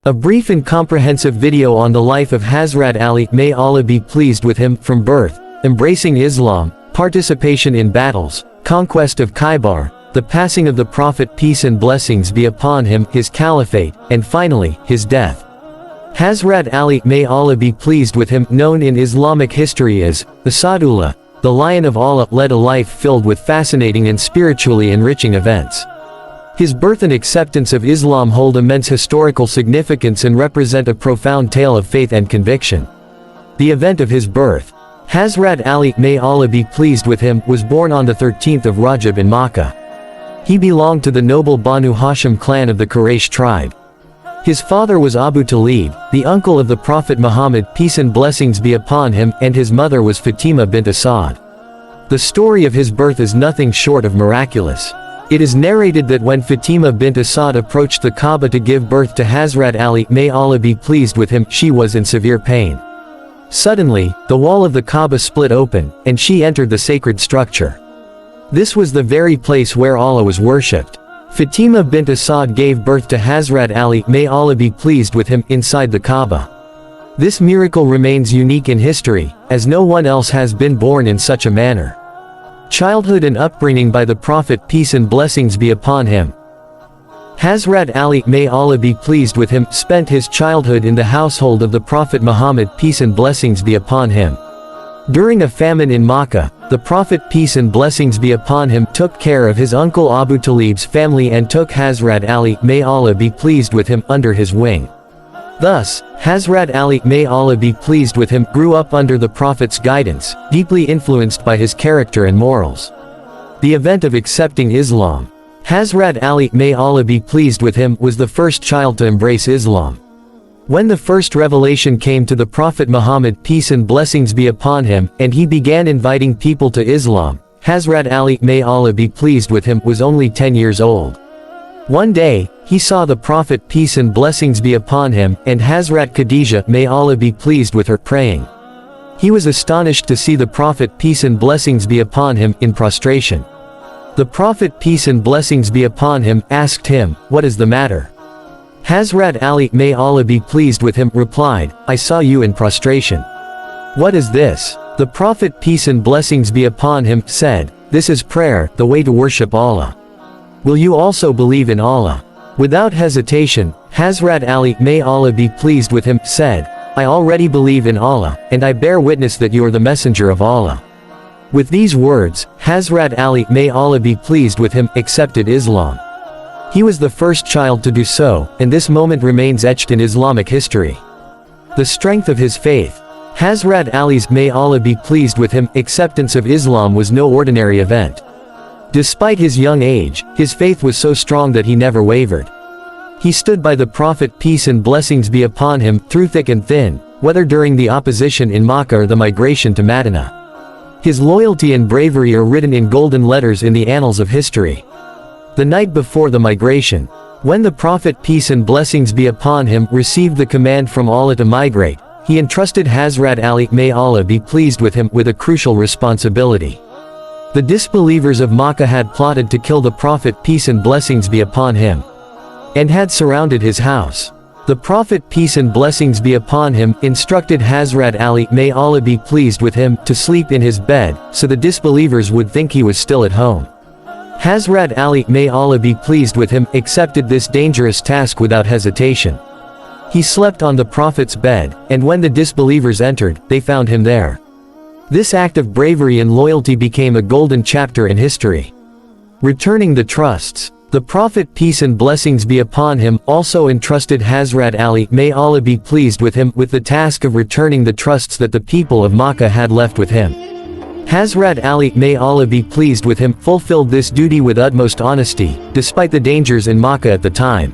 A brief and comprehensive video on the life of Hazrat Ali, may Allah be pleased with him, from birth, embracing Islam, participation in battles, conquest of Khaybar, the passing of the Prophet peace and blessings be upon him, his caliphate, and finally, his death. Hazrat Ali, may Allah be pleased with him, known in Islamic history as Asadullah, the Lion of Allah, led a life filled with fascinating and spiritually enriching events. His birth and acceptance of Islam hold immense historical significance and represent a profound tale of faith and conviction. The event of his birth. Hazrat Ali, may Allah be pleased with him, was born on the 13th of Rajab in Makkah. He belonged to the noble Banu Hashim clan of the Quraysh tribe. His father was Abu Talib, the uncle of the Prophet Muhammad, peace and blessings be upon him, and his mother was Fatima bint Asad. The story of his birth is nothing short of miraculous. It is narrated that when Fatima bint Asad approached the Kaaba to give birth to Hazrat Ali, may Allah be pleased with him, she was in severe pain. Suddenly, the wall of the Kaaba split open, and she entered the sacred structure. This was the very place where Allah was worshipped. Fatima bint Asad gave birth to Hazrat Ali, may Allah be pleased with him, inside the Kaaba. This miracle remains unique in history, as no one else has been born in such a manner. Childhood and upbringing by the Prophet peace and blessings be upon him. Hazrat Ali, may Allah be pleased with him, spent his childhood in the household of the Prophet Muhammad peace and blessings be upon him. During a famine in Makkah, the Prophet peace and blessings be upon him took care of his uncle Abu Talib's family and took Hazrat Ali, may Allah be pleased with him, under his wing. Thus, Hazrat Ali, may Allah be pleased with him, grew up under the Prophet's guidance, deeply influenced by his character and morals. The event of accepting Islam. Hazrat Ali, may Allah be pleased with him, was the first child to embrace Islam. When the first revelation came to the Prophet Muhammad peace and blessings be upon him, and he began inviting people to Islam, Hazrat Ali, may Allah be pleased with him, was only 10 years old. One day, he saw the Prophet peace and blessings be upon him, and Hazrat Khadija, may Allah be pleased with her, praying. He was astonished to see the Prophet peace and blessings be upon him, in prostration. The Prophet peace and blessings be upon him, asked him, "What is the matter?" Hazrat Ali, may Allah be pleased with him, replied, "I saw you in prostration." "What is this?" The Prophet peace and blessings be upon him said, "This is prayer, the way to worship Allah. Will you also believe in Allah?" Without hesitation, Hazrat Ali, may Allah be pleased with him, said, "I already believe in Allah, and I bear witness that you are the messenger of Allah." With these words, Hazrat Ali, may Allah be pleased with him, accepted Islam. He was the first child to do so, and this moment remains etched in Islamic history. The strength of his faith. Hazrat Ali's, may Allah be pleased with him, acceptance of Islam was no ordinary event. Despite his young age, his faith was so strong that he never wavered. He stood by the Prophet peace and blessings be upon him, through thick and thin, whether during the opposition in Makkah or the migration to Medina. His loyalty and bravery are written in golden letters in the annals of history. The night before the migration, when the Prophet peace and blessings be upon him received the command from Allah to migrate, he entrusted Hazrat Ali, may Allah be pleased with him, with a crucial responsibility. The disbelievers of Makkah had plotted to kill the Prophet peace and blessings be upon him, and had surrounded his house. The Prophet peace and blessings be upon him instructed Hazrat Ali, may Allah be pleased with him, to sleep in his bed, so the disbelievers would think he was still at home. Hazrat Ali, may Allah be pleased with him, accepted this dangerous task without hesitation. He slept on the Prophet's bed, and when the disbelievers entered, they found him there. This act of bravery and loyalty became a golden chapter in history. Returning the trusts. The Prophet peace and blessings be upon him also entrusted Hazrat Ali, may Allah be pleased with him, with the task of returning the trusts that the people of Makkah had left with him. Hazrat Ali, may Allah be pleased with him, fulfilled this duty with utmost honesty, despite the dangers in Makkah at the time.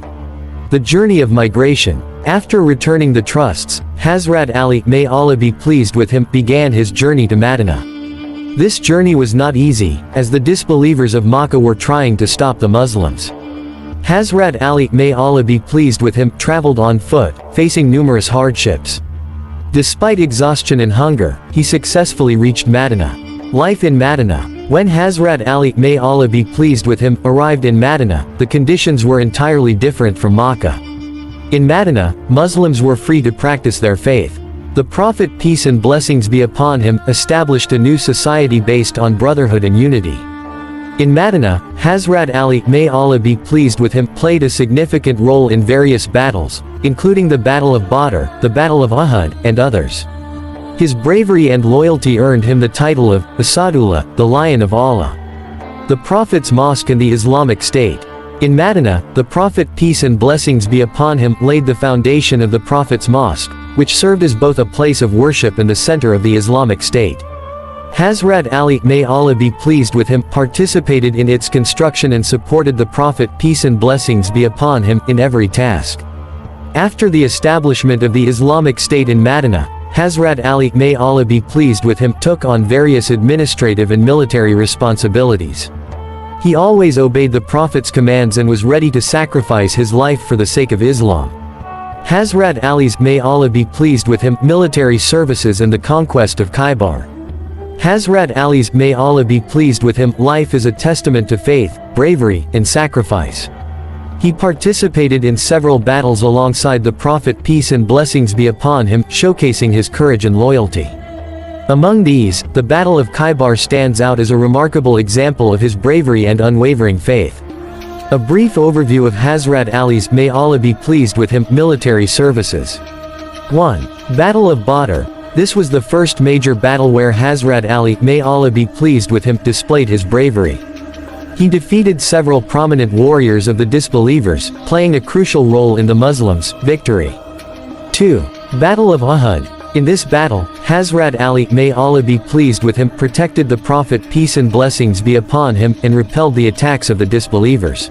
The journey of migration. After returning the trusts, Hazrat Ali, may Allah be pleased with him, began his journey to Medina. This journey was not easy, as the disbelievers of Makkah were trying to stop the Muslims. Hazrat Ali, may Allah be pleased with him, traveled on foot, facing numerous hardships. Despite exhaustion and hunger, he successfully reached Medina. Life in Medina. When Hazrat Ali, may Allah be pleased with him, arrived in Medina, the conditions were entirely different from Makkah. In Medina, Muslims were free to practice their faith. The Prophet, peace and blessings be upon him, established a new society based on brotherhood and unity. In Medina, Hazrat Ali, may Allah be pleased with him, played a significant role in various battles, including the Battle of Badr, the Battle of Uhud, and others. His bravery and loyalty earned him the title of Asadullah, the Lion of Allah. The Prophet's Mosque and the Islamic State. In Medina, the Prophet, peace and blessings be upon him, laid the foundation of the Prophet's Mosque, which served as both a place of worship and the center of the Islamic State. Hazrat Ali, may Allah be pleased with him, participated in its construction and supported the Prophet, peace and blessings be upon him, in every task. After the establishment of the Islamic State in Medina, Hazrat Ali, may Allah be pleased with him, took on various administrative and military responsibilities. He always obeyed the Prophet's commands and was ready to sacrifice his life for the sake of Islam. Hazrat Ali's, may Allah be pleased with him, military services and the conquest of Khaybar. Hazrat Ali's, may Allah be pleased with him, life is a testament to faith, bravery, and sacrifice. He participated in several battles alongside the Prophet, peace and blessings be upon him, showcasing his courage and loyalty. Among these, the Battle of Khaybar stands out as a remarkable example of his bravery and unwavering faith. A brief overview of Hazrat Ali's, may Allah be pleased with him, military services. 1. Battle of Badr. This was the first major battle where Hazrat Ali, may Allah be pleased with him, displayed his bravery. He defeated several prominent warriors of the disbelievers, playing a crucial role in the Muslims' victory. 2. Battle of Uhud. In this battle, Hazrat Ali, may Allah be pleased with him, protected the Prophet, peace and blessings be upon him, and repelled the attacks of the disbelievers.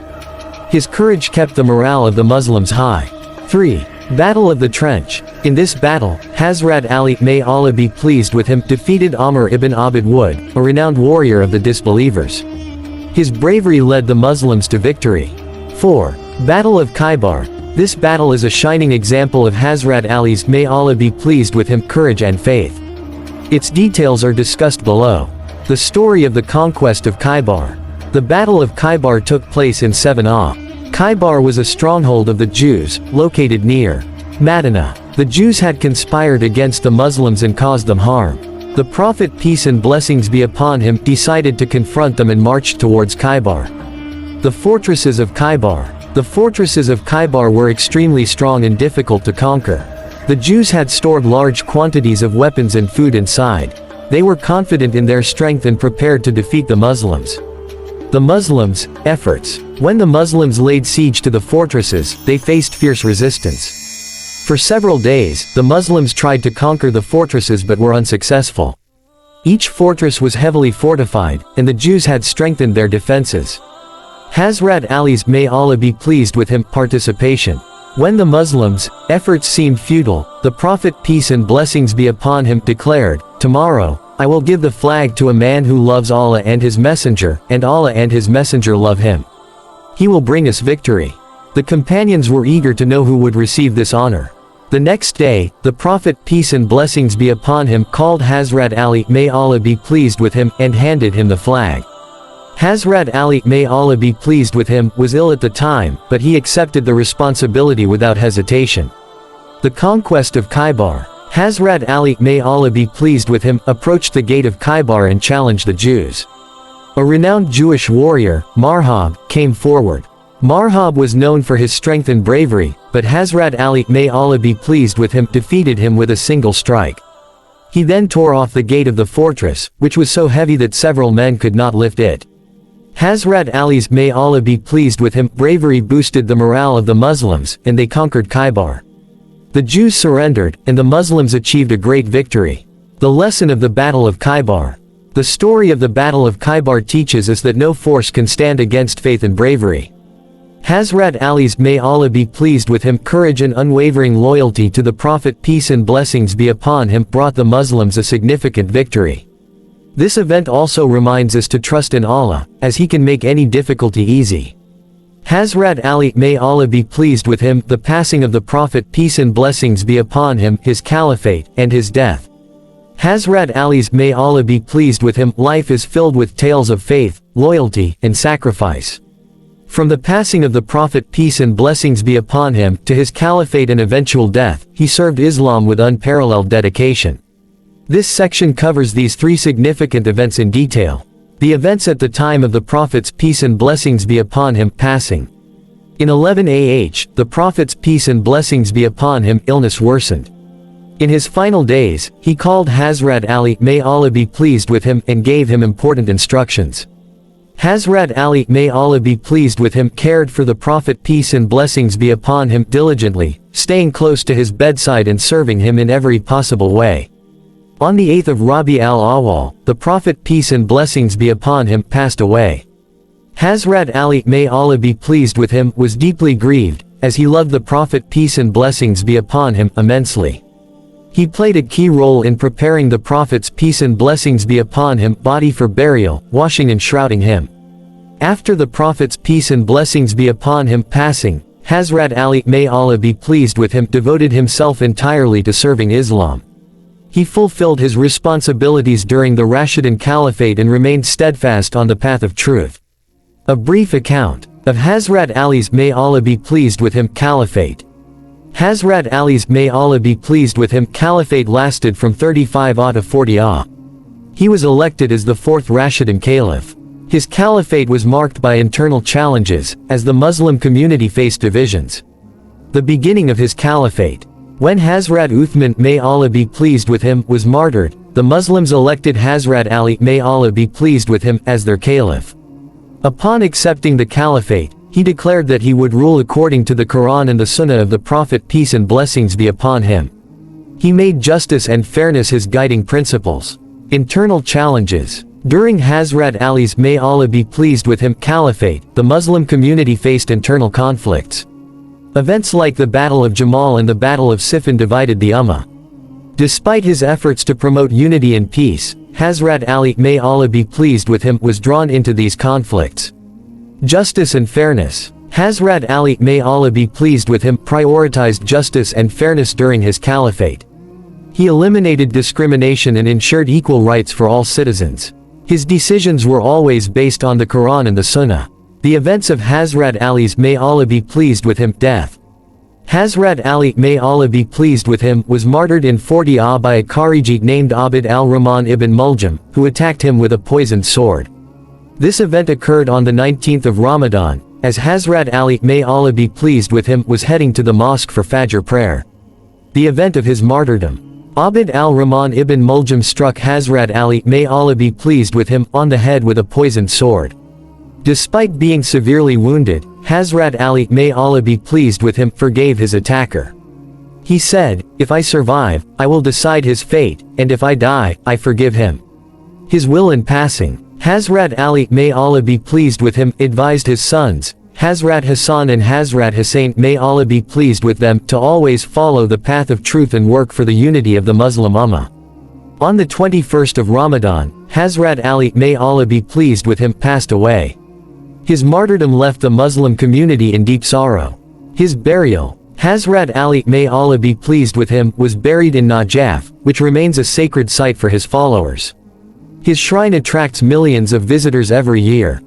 His courage kept the morale of the Muslims high. 3. Battle of the Trench. In this battle, Hazrat Ali, may Allah be pleased with him, defeated Amr ibn Abd Wood, a renowned warrior of the disbelievers. His bravery led the Muslims to victory. 4. Battle of Khaybar. This battle is a shining example of Hazrat Ali's, may Allah be pleased with him, courage and faith. Its details are discussed below. The story of the conquest of Khaybar. The Battle of Khaybar took place in 7 Khaybar was a stronghold of the Jews, located near Medina. The Jews had conspired against the Muslims and caused them harm. The Prophet, peace and blessings be upon him, decided to confront them and marched towards Khaybar. The fortresses of Khaybar. The fortresses of Khaybar were extremely strong and difficult to conquer. The Jews had stored large quantities of weapons and food inside. They were confident in their strength and prepared to defeat the Muslims. The Muslims' efforts. When the Muslims laid siege to the fortresses, they faced fierce resistance. For several days, the Muslims tried to conquer the fortresses but were unsuccessful. Each fortress was heavily fortified, and the Jews had strengthened their defenses. Hazrat Ali's, may Allah be pleased with him, participation. When the Muslims' efforts seemed futile, the Prophet, peace and blessings be upon him, declared, "Tomorrow, I will give the flag to a man who loves Allah and His Messenger, and Allah and His Messenger love him. He will bring us victory." The companions were eager to know who would receive this honor. The next day, the Prophet, peace and blessings be upon him, called Hazrat Ali, may Allah be pleased with him, and handed him the flag. Hazrat Ali, may Allah be pleased with him, was ill at the time, but he accepted the responsibility without hesitation. The conquest of Khaybar. Hazrat Ali, may Allah be pleased with him, approached the gate of Khaybar and challenged the Jews. A renowned Jewish warrior, Marhab, came forward. Marhab was known for his strength and bravery, but Hazrat Ali, may Allah be pleased with him, defeated him with a single strike. He then tore off the gate of the fortress, which was so heavy that several men could not lift it. Hazrat Ali's, may Allah be pleased with him, bravery boosted the morale of the Muslims, and they conquered Khaybar. The Jews surrendered, and the Muslims achieved a great victory. The lesson of the Battle of Khaybar. The story of the Battle of Khaybar teaches us that no force can stand against faith and bravery. Hazrat Ali's, may Allah be pleased with him, courage and unwavering loyalty to the Prophet, peace and blessings be upon him, brought the Muslims a significant victory. This event also reminds us to trust in Allah, as He can make any difficulty easy. Hazrat Ali, may Allah be pleased with him, the passing of the Prophet, peace and blessings be upon him, his caliphate, and his death. Hazrat Ali's, may Allah be pleased with him, life is filled with tales of faith, loyalty, and sacrifice. From the passing of the Prophet peace and blessings be upon him to his caliphate and eventual death, he served Islam with unparalleled dedication. This section covers these three significant events in detail. The events at the time of the Prophet's peace and blessings be upon him passing. In 11 AH, the Prophet's peace and blessings be upon him illness worsened. In his final days, he called Hazrat Ali, may Allah be pleased with him, and gave him important instructions. Hazrat Ali, may Allah be pleased with him, cared for the Prophet peace and blessings be upon him diligently, staying close to his bedside and serving him in every possible way. On the 8th of Rabi al-Awwal, the Prophet peace and blessings be upon him passed away. Hazrat Ali, may Allah be pleased with him, was deeply grieved, as he loved the Prophet peace and blessings be upon him immensely. He played a key role in preparing the Prophet's peace and blessings be upon him body for burial, washing and shrouding him. After the Prophet's peace and blessings be upon him passing, Hazrat Ali, may Allah be pleased with him, devoted himself entirely to serving Islam. He fulfilled his responsibilities during the Rashidun Caliphate and remained steadfast on the path of truth. A brief account of Hazrat Ali's, may Allah be pleased with him, caliphate. Hazrat Ali's, may Allah be pleased with him, caliphate lasted from 35 to 40 AH. He was elected as the fourth Rashidun Caliph. His caliphate was marked by internal challenges, as the Muslim community faced divisions. The beginning of his caliphate. When Hazrat Uthman, may Allah be pleased with him, was martyred, the Muslims elected Hazrat Ali, may Allah be pleased with him, as their caliph. Upon accepting the caliphate, he declared that he would rule according to the Quran and the Sunnah of the Prophet peace and blessings be upon him. He made justice and fairness his guiding principles. Internal challenges. During Hazrat Ali's, may Allah be pleased with him, caliphate, the Muslim community faced internal conflicts. Events like the Battle of Jamal and the Battle of Siffin divided the Ummah. Despite his efforts to promote unity and peace, Hazrat Ali, may Allah be pleased with him, was drawn into these conflicts. Justice and fairness. Hazrat Ali, may Allah be pleased with him, prioritized justice and fairness during his caliphate. He eliminated discrimination and ensured equal rights for all citizens. His decisions were always based on the Quran and the Sunnah. The events of Hazrat Ali's, may Allah be pleased with him, death. Hazrat Ali, may Allah be pleased with him, was martyred in 40 AH by a Khariji named Abd al-Rahman ibn Muljam, who attacked him with a poisoned sword. This event occurred on the 19th of Ramadan, as Hazrat Ali, may Allah be pleased with him, was heading to the mosque for Fajr prayer. The event of his martyrdom. Abd al-Rahman ibn Muljam struck Hazrat Ali, may Allah be pleased with him, on the head with a poisoned sword. Despite being severely wounded, Hazrat Ali, may Allah be pleased with him, forgave his attacker. He said, "If I survive, I will decide his fate, and if I die, I forgive him." His will in passing. Hazrat Ali, may Allah be pleased with him, advised his sons, Hazrat Hassan and Hazrat Hussein, may Allah be pleased with them, to always follow the path of truth and work for the unity of the Muslim Ummah. On the 21st of Ramadan, Hazrat Ali, may Allah be pleased with him, passed away. His martyrdom left the Muslim community in deep sorrow. His burial. Hazrat Ali, may Allah be pleased with him, was buried in Najaf, which remains a sacred site for his followers. His shrine attracts millions of visitors every year.